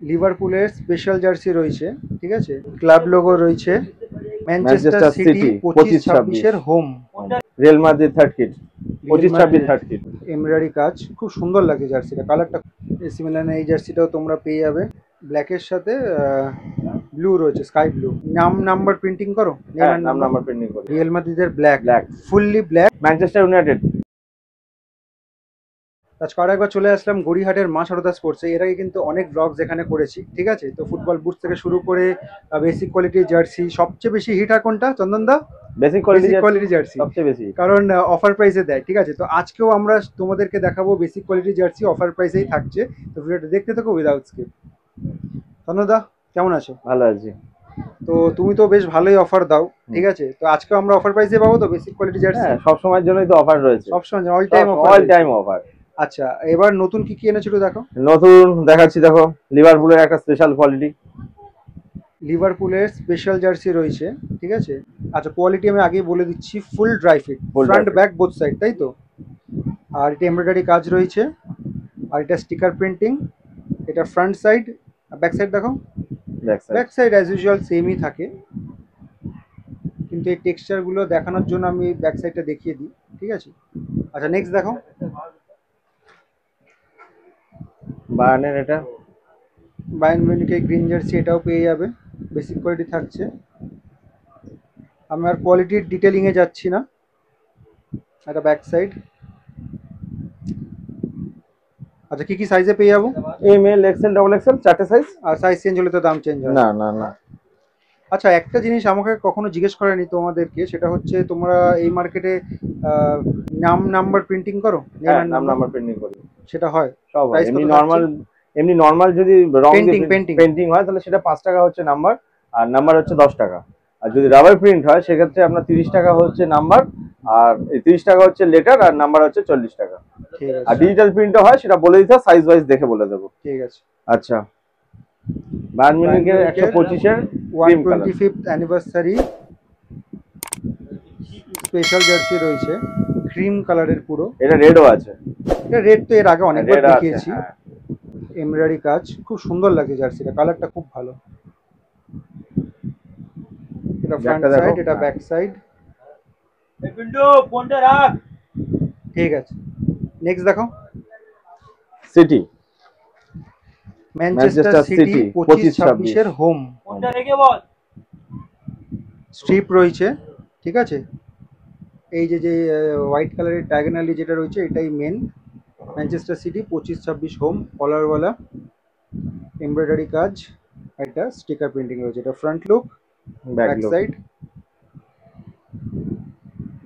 লিভারপুলের special jersey রয়েছে, ঠিক আছে, ক্লাব লোগো রয়েছে, ম্যানচেস্টার ম্যানচেস্টার সিটি সিটি 25-26 এর home, Real Madrid third kit 25-26 third kit. Embroidery কাজ, খুব সুন্দর লাগে জার্সিটা, কালারটা। এসি মিলানের এই জার্সিটাও তোমরা পেয়ে যাবে, ব্ল্যাকের সাথে ব্লু রয়েছে, স্কাই ব্লু। নাম্বার প্রিন্টিং করো, নাম্বার প্রিন্টিং করি। রিয়াল মাদ্রিদের black, black, fully black. Manchester United. আজকে আর একবার চলে আসলাম গড়িহাটের মা সারদা স্পোর্টসে। এর আগে কিন্তু অনেক ব্লগস এখানে করেছি, ঠিক আছে। তো ফুটবল বুটস থেকে শুরু করে বেসিক কোয়ালিটির জার্সি, সবচেয়ে বেশি হিট আর কোনটা চন্দন দা? বেসিক কোয়ালিটি জার্সি সবচেয়ে বেশি, কারণ অফার প্রাইসে দেয়, ঠিক আছে। তো আজকেও আমরা তোমাদেরকে দেখাবো বেসিক কোয়ালিটি জার্সি, অফার প্রাইসেই থাকছে। তো ভিডিওটা দেখতে থাকো উইদাউট স্কিপ। চন্দন দা কেমন আছো? ভালো আছি। তো তুমি তো বেশ ভালোই অফার দাও, ঠিক আছে। তো আজকে আমরা অফার প্রাইসে পাবো তো বেসিক কোয়ালিটি জার্সি? সব সময়ের জন্যই তো অফার রয়েছে, সবসময় অল টাইম অফার। আচ্ছা, এবার নতুন কি কি এনেছিল দেখো। নতুন দেখাচ্ছি, দেখো লিভারপুলের একটা স্পেশাল কোয়ালিটি, লিভারপুলের স্পেশাল জার্সি রয়েছে, ঠিক আছে। আচ্ছা, কোয়ালিটি আমি আগেই বলে দিচ্ছি, full dry fit, front back both side, তাই তো। আর এটা এমব্রয়ডারি কাজ রয়েছে, আর এটা স্টিকার প্রিন্টিং। এটা ফ্রন্ট সাইড, ব্যাক সাইড দেখো। ব্যাক সাইড অ্যাজ ইউজুয়াল সেমই থাকে, কিন্তু এই টেক্সচারগুলো দেখানোর জন্য আমি ব্যাক সাইডটা দেখিয়ে দিই, ঠিক আছে। আচ্ছা, নেক্সট দেখো। বায়ার্নের এটা বায়ার্ন মিউনিখের গ্রিন জার্সি, এটাও পেয়ে যাবে, বেসিক কোয়ালিটি থাকছে। আমি আর কোয়ালিটির ডিটেলিংয়ে যাচ্ছি না। এটা ব্যাক সাইড। আচ্ছা, কি কি সাইজে পেয়ে যাবো? M L XL double XL, চারটে সাইজ। আর সাইজ চেঞ্জ হলে তো দাম চেঞ্জ হয়? না না না। আচ্ছা, একটা জিনিস আমাকে কখনো জিজ্ঞেস করেনি তোমাদেরকে, সেটা হচ্ছে তোমরা এই মার্কেটে নাম্বার প্রিন্টিং করো? নাম্বার প্রিন্টিং করি, সেটা হয়? সব হয়। এমনি নরমাল যদি রং পেন্টিং হয় তাহলে সেটা 5 টাকা হচ্ছে নাম্বার, আর নাম্বার হচ্ছে 10 টাকা। আর যদি রাবার প্রিন্ট হয় সেক্ষেত্রে আপনার 30 টাকা হচ্ছে নাম্বার, আর 30 টাকা হচ্ছে লেটার, আর নাম্বার হচ্ছে 40 টাকা। ঠিক আছে। আর ডিজিটাল প্রিন্টও হয়, সেটা বলে দিতে সাইজ ওয়াইজ দেখে বলে দেবো। ঠিক আছে। আচ্ছা, বায়ার্ন মিউনিখের 125 এর 125th অ্যানিভার্সারি স্পেশাল জার্সি রয়েছে, ক্রিম কালারের পুরো। এটা রেডও আছে। এটা রেড তো এর আগে অনেকবার দেখিয়েছি। এমব্রয়ডারি কাজ, খুব সুন্দর লাগে জার্সিটা, কালারটা খুব ভালো। এটা ফ্রন্ট সাইড, এটা ব্যাক সাইড। ঠিক আছে, নেক্সট দেখো। সিটি, ম্যানচেস্টার সিটি 25-26 এর হোম, স্ট্রিপ রয়েছে, ঠিক আছে। এই যে যে হোয়াইট কালারের ডায়াগোনালি যেটা রয়েছে, এটাই মেন। ম্যানচেস্টার সিটি 25-26 হোম, কলারওয়ালা, এমব্রয়ডারি কাজ, একটা স্টিকার প্রিন্টিং রয়েছে। এটা front look, back side,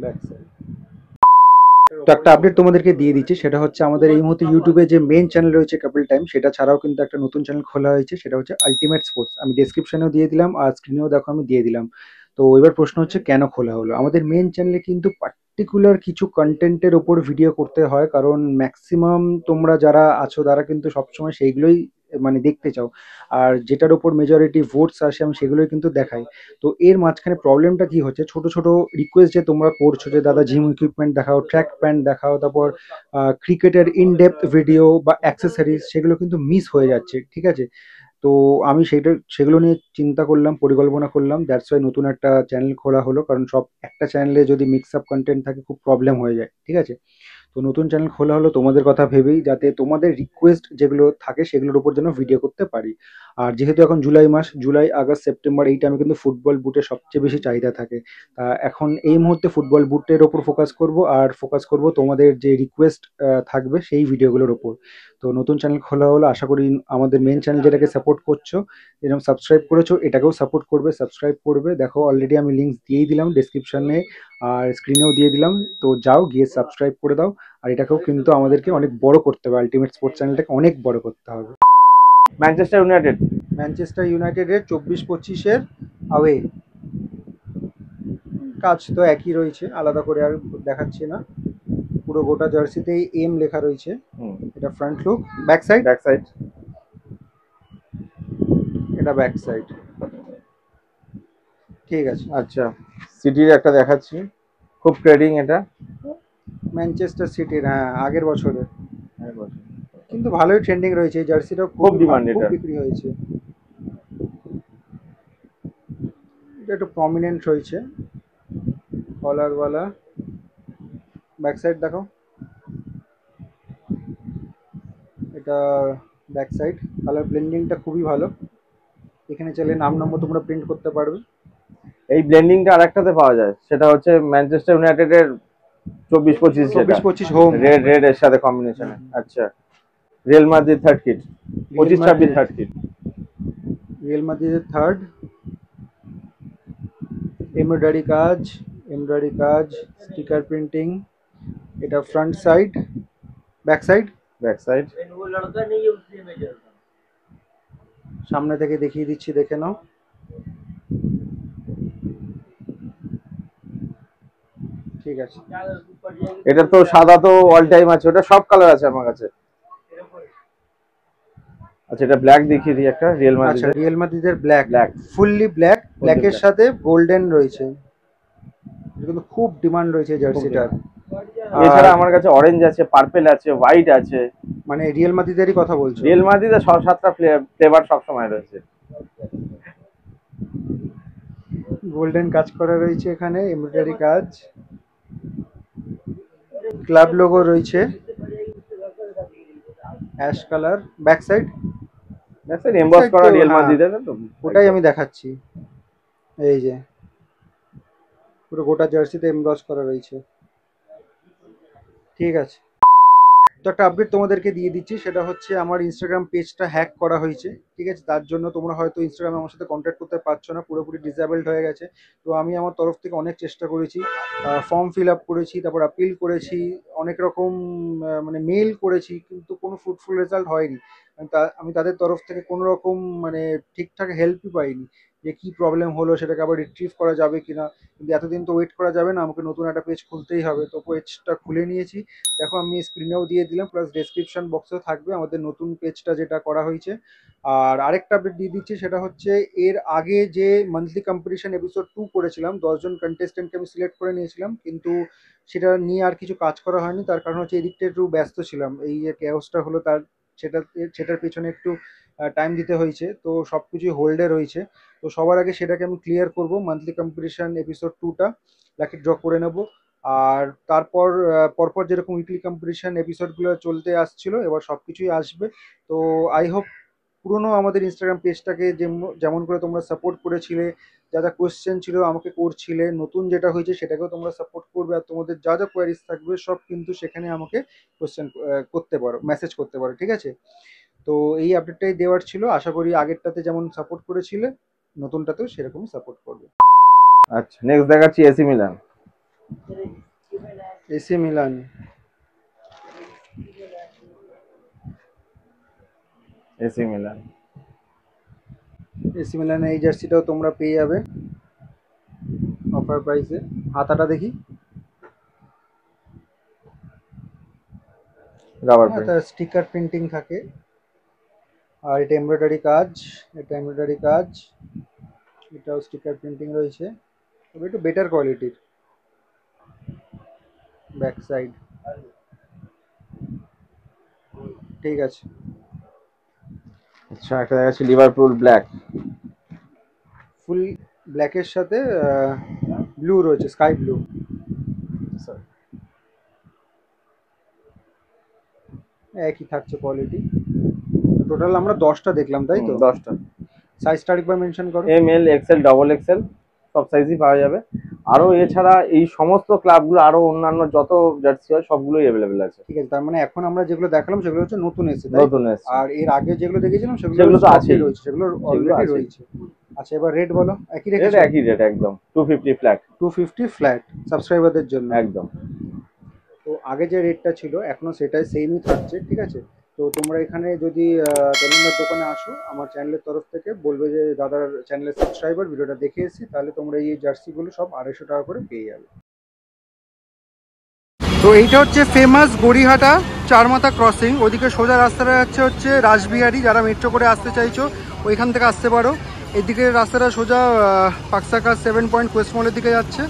back side. তো একটা আপডেট তোমাদেরকে দিয়ে দিচ্ছি, সেটা হচ্ছে আমাদের এই মুহূর্তে ইউটিউবে যে মেন চ্যানেল রয়েছে কাপল টাইম, সেটা ছাড়াও কিন্তু একটা নতুন চ্যানেল খোলা হয়েছে, সেটা হচ্ছে আলটিমেট স্পোর্টস। আমি ডেসক্রিপশনেও দিয়ে দিলাম, আর স্ক্রিনেও দেখো আমি দিয়ে দিলাম। তো এবার প্রশ্ন হচ্ছে কেন খোলা হলো? আমাদের মেন চ্যানেলে কিন্তু পার্টিকুলার কিছু কন্টেন্টের ওপর ভিডিও করতে হয়, কারণ ম্যাক্সিমাম তোমরা যারা আছো তারা কিন্তু সবসময় সেইগুলোই মানে দেখতে চাও, আর যেটার ওপর মেজরিটি ভোটস আসে আমি সেগুলোই কিন্তু দেখাই। তো এর মাঝখানে প্রবলেমটা কি হচ্ছে, ছোট ছোট রিকোয়েস্ট যে তোমরা করছো যে দাদা জিম ইকুইপমেন্ট দেখাও, ট্র্যাক প্যান্ট দেখাও, তারপর ক্রিকেটের ইনডেপথ ভিডিও বা অ্যাক্সেসরিজ, সেগুলো কিন্তু মিস হয়ে যাচ্ছে, ঠিক আছে। তো আমি সেগুলো নিয়ে চিন্তা করলাম, পরিকল্পনা করলাম, দ্যাটস ওয়াই নতুন একটা চ্যানেল খোলা হলো। কারণ সব একটা চ্যানেলে যদি মিক্স আপ কন্টেন্ট থাকে খুব প্রবলেম হয়ে যায়, ঠিক আছে। তো নতুন চ্যানেল খোলা হলো তোমাদের কথা ভেবেই, যাতে তোমাদের রিকোয়েস্ট যেগুলো থাকে সেগুলোর উপর যেন ভিডিও করতে পারি। আর যেহেতু এখন জুলাই মাস, জুলাই আগস্ট সেপ্টেম্বর এই টাইমে কিন্তু ফুটবল বুটের সবচেয়ে বেশি চাহিদা থাকে। তা এখন এই মুহূর্তে ফুটবল বুটের ওপর ফোকাস করব, আর ফোকাস করব তোমাদের যে রিকোয়েস্ট থাকবে সেই ভিডিওগুলোর ওপর। তো নতুন চ্যানেল খোলা হলো, আশা করি আমাদের মেন চ্যানেল যেটাকে সাপোর্ট করছো, যেরকম সাবস্ক্রাইব করেছো, এটাকেও সাপোর্ট করবে, সাবস্ক্রাইব করবে। দেখো অলরেডি আমি লিঙ্ক দিয়েই দিলাম ডেসক্রিপশনে আর স্ক্রিনেও দিয়ে দিলাম, তো যাও গিয়ে সাবস্ক্রাইব করে দাও। আর এটাকেও কিন্তু আমাদেরকে অনেক বড় করতে হবে, আলটিমেট স্পোর্টস চ্যানেলটাকে অনেক বড় করতে হবে। ম্যানচেস্টার ইউনাইটেডের 24-25-এর আওয়ে, কাজ তো একই রয়েছে, আলাদা করে আর দেখাচ্ছি না। পুরো গোটা জার্সিতেই এম লেখা রয়েছে। এটা ফ্রন্ট লুক, ব্যাক সাইড, এটা ব্যাক সাইড, ঠিক আছে। আচ্ছা, সিটির একটা দেখাচ্ছি, খুব ট্রেডিং এটা, ম্যানচেস্টার সিটির, হ্যাঁ আগের বছরের, কিন্তু ভালোই ট্রেন্ডিং রয়েছে, এই জার্সিটা খুব ডিমান্ড, খুব এটা বিক্রি হয়েছে। এটা একটু প্রমিনেন্ট রয়েছে, কলারওয়ালা। ব্যাক সাইড দেখো, এটা ব্যাক সাইড। কালার ব্লেন্ডিংটা খুবই ভালো, এখানে চাইলে নাম নম্বর তোমরা প্রিন্ট করতে পারবে। এই ব্লেন্ডিংটা আরেকটাতে পাওয়া যায়, সেটা হচ্ছে ম্যানচেস্টার ইউনাইটেডের 24-25 হোম রেড এর সাথে কম্বিনেশনে। আচ্ছা, Real Madrid third kit, 25-26 third kit, Real মাদ্রিদের থার্ড। এমব্রয়ডারি কাজ, স্টিকার প্রিন্টিং। এটা ফ্রন্ট সাইড, ব্যাক সাইড। সামনে থেকে দেখিয়ে দিচ্ছি, দেখে নাও। ঠিক আছে, এটা তো সাদা তো অল টাইম আছে, ওটা সব কালার আছে আমার কাছে। আচ্ছা, এটা ব্ল্যাক দেখিয়ে দিই একটা, রিয়াল মাদ্রিদ। আচ্ছা, রিয়াল মাদ্রিদের ব্ল্যাক, ফুললি ব্ল্যাক, ব্ল্যাকের সাথে গোল্ডেন রয়েছে, কিন্তু খুব ডিমান্ড রয়েছে জার্সিটার। এছাড়া আমার কাছে অরেঞ্জ আছে, পার্পল আছে, হোয়াইট আছে। মানে রিয়াল মাদ্রিদেরই কথা বলছো? রিয়াল মাদ্রিদের 6-7টা ফ্লেভার সব সময় রয়েছে। গোল্ডেন কাজ করা রয়েছে এখানে, এমব্রয়ডারি কাজ, ক্লাব লোগো রয়েছে, ash colour. Back side emboss করা রিয়াল মাদ্রিদের, ওটাই আমি দেখাচ্ছি। এই যে পুরো গোটা জার্সিতে এমবস করা রয়েছে। ঠিক আছে, তো একটা আপডেট তোমাদেরকে দিয়ে দিচ্ছি, সেটা হচ্ছে আমার ইনস্টাগ্রাম পেজটা হ্যাক করা হয়েছে। ঠিক আছে, তার জন্য তোমরা হয়তো ইনস্টাগ্রামে আমার সাথে কন্ট্যাক্ট করতে পারছো না, পুরোপুরি ডিসেবলড হয়ে গেছে। তো আমি আমার তরফ থেকে অনেক চেষ্টা করেছি, ফর্ম ফিল আপ করেছি, তারপর আপিল করেছি, অনেক রকম মানে মেল করেছি, কিন্তু কোনো ফ্রুটফুল রেজাল্ট হয়নি। আমি তাদের তরফ থেকে কোনো রকম মানে ঠিকঠাক হেল্পই পাইনি, যে কী প্রবলেম হলো সেটাকে আবার রিট্রিভ করা যাবে কিনা। কিন্তু এতদিন তো ওয়েট করা যাবে না, আমাকে নতুন একটা পেজ খুলতেই হবে। তো পেজটা খুলে নিয়েছি, দেখো আমি স্ক্রিনেও দিয়ে দিলাম, প্লাস ডেসক্রিপশন বক্সেও থাকবে আমাদের নতুন পেজটা যেটা করা হয়েছে। আর আরেকটা আপডেট দিয়ে দিচ্ছি, সেটা হচ্ছে এর আগে যে মান্থলি কম্পিটিশন এপিসোড 2 করেছিলাম, 10জন কন্টেস্টেন্টকে আমি সিলেক্ট করে নিয়েছিলাম, কিন্তু সেটা নিয়ে আর কিছু কাজ করা হয়নি। তার কারণ হচ্ছে এদিকটা একটু ব্যস্ত ছিলাম, এই যে কেওসটা হলো তার সেটার পেছনে একটু টাইম দিতে হয়েছে, তো সব কিছুই হোল্ডে রয়েছে। তো সবার আগে সেটাকে আমি ক্লিয়ার করব, মান্থলি কম্পিটিশন এপিসোড 2টা লাকি ড্র করে নেব। আর তারপর পরপর যেরকম উইকলি কম্পিটিশন এপিসোডগুলো চলতে আসছিল, এবার সব কিছুই আসবে। তো আই হোপ পুরনো আমাদের ইনস্টাগ্রাম পেজটাকে যেমন করে তোমরা সাপোর্ট করেছিলে, যা যা কোয়েশ্চেন ছিল আমাকে করছিলে, নতুন যেটা হয়েছে সেটাকেও তোমরা সাপোর্ট করবে। আর তোমাদের যা যা কোয়ারিজ থাকবে সব কিন্তু সেখানে আমাকে কোয়েশ্চেন করতে পারো, মেসেজ করতে পারো। ঠিক আছে, তো এই আপডেটটাই দেওয়ার ছিল। আশা করি আগেরটাতে যেমন সাপোর্ট করেছিলে, নতুনটাতেও সেরকমই সাপোর্ট করবে। আচ্ছা, নেক্সট দেখাচ্ছি AC Milan. AC Milan, AC মিলানে এই জার্সিটাও তোমরা পেয়ে যাবে অফার প্রাইসে। হাতাটা দেখি, স্টিকার প্রিন্টিং থাকে, আর এটা এমব্রয়ডারি কাজ, এটাও স্টিকার প্রিন্টিং রয়েছে, তবে একটু বেটার কোয়ালিটির। ব্যাক সাইড, ঠিক আছে। আচ্ছা, একটা দেখাচ্ছি লিভারপুল ব্ল্যাক, ফুল ব্ল্যাকের সাথে ব্লু রয়েছে, স্কাই ব্লু। একই থাকছে কোয়ালিটি। টোটাল আমরা 10টা দেখলাম, তাই তো? 10টা। সাইজটা আরেকবার মেনশন করো। M, L, XL, double Excel সব সাইজই পাওয়া যাবে। আরো এছাড়া এই সমস্ত ক্লাবগুলো আরো অন্যান্য যত জার্সি হয় সবগুলোই অ্যাভেলেবেল আছে। ঠিক আছে, তার মানে এখন আমরা যেগুলো দেখালাম সেগুলো হচ্ছে নতুন এসে, আর এর আগে যেগুলো দেখেছিলাম সেগুলো তো আছেই রয়েছে, সেগুলো অলরেডি রয়েছে। আচ্ছা, এবার রেট বলো। একই রেট একদম 250 ফ্ল্যাট, 250 ফ্ল্যাট সাবস্ক্রাইবারদের জন্য একদম। তো আগে যে রেটটা ছিল এখনো সেটাই সেমই থাকছে। ঠিক আছে, তো তোমরা এখানে যদি তরুণদার দোকানে আসো, আমার চ্যানেলের তরফ থেকে বলবে যে দাদার চ্যানেলের সাবস্ক্রাইবার, ভিডিওটা দেখে এসেছি, তাহলে তোমরা এই জার্সিগুলো সব 250 টাকা করে পেয়ে যাবে। তো এইটা হচ্ছে ফেমাস গড়িহাটা চারমাথা ক্রসিং, ওইদিকে সোজা রাস্তাটা হচ্ছে রাসবিহারি। যারা মেট্রো করে আসতে চাইছো ওইখান থেকে আসতে পারো। এদিকে রাস্তাটা সোজা পাকসাকা 7 পয়েন্ট কোয়েস্ট মলের দিকে যাচ্ছে,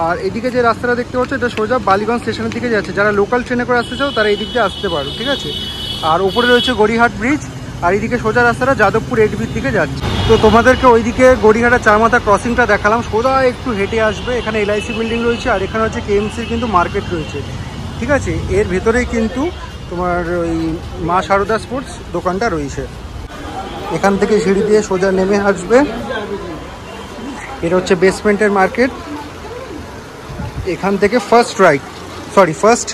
আর এদিকে যে রাস্তাটা দেখতে পাচ্ছ এটা সোজা বালিগঞ্জ স্টেশনের দিকে যাচ্ছে। যারা লোকাল ট্রেনে করে আসতে চাও তারা এই দিক দিয়ে আসতে পারো। ঠিক আছে, আর উপরে রয়েছে গড়িয়াহাট ব্রিজ, আর এইদিকে সোজা রাস্তাটা যাদবপুর এডবির দিকে যাচ্ছে। তো তোমাদেরকে ওইদিকে গড়িয়াহাটের চারমাথা ক্রসিংটা দেখালাম, সোজা একটু হেঁটে আসবে, এখানে এলআইসি বিল্ডিং রয়েছে, আর এখানে হচ্ছে কেএমসির কিন্তু মার্কেট রয়েছে, ঠিক আছে। এর ভেতরেই কিন্তু তোমার ওই মা সারদা স্পোর্টস দোকানটা রয়েছে। এখান থেকে সিঁড়ি দিয়ে সোজা নেমে আসবে, এটা হচ্ছে বেসমেন্টের মার্কেট। এখান থেকে ফার্স্ট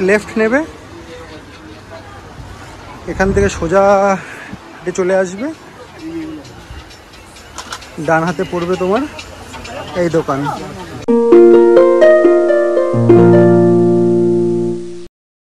লেফট নেবে, এখান থেকে সোজা চলে আসবে, ডান হাতে পড়বে তোমার এই দোকান।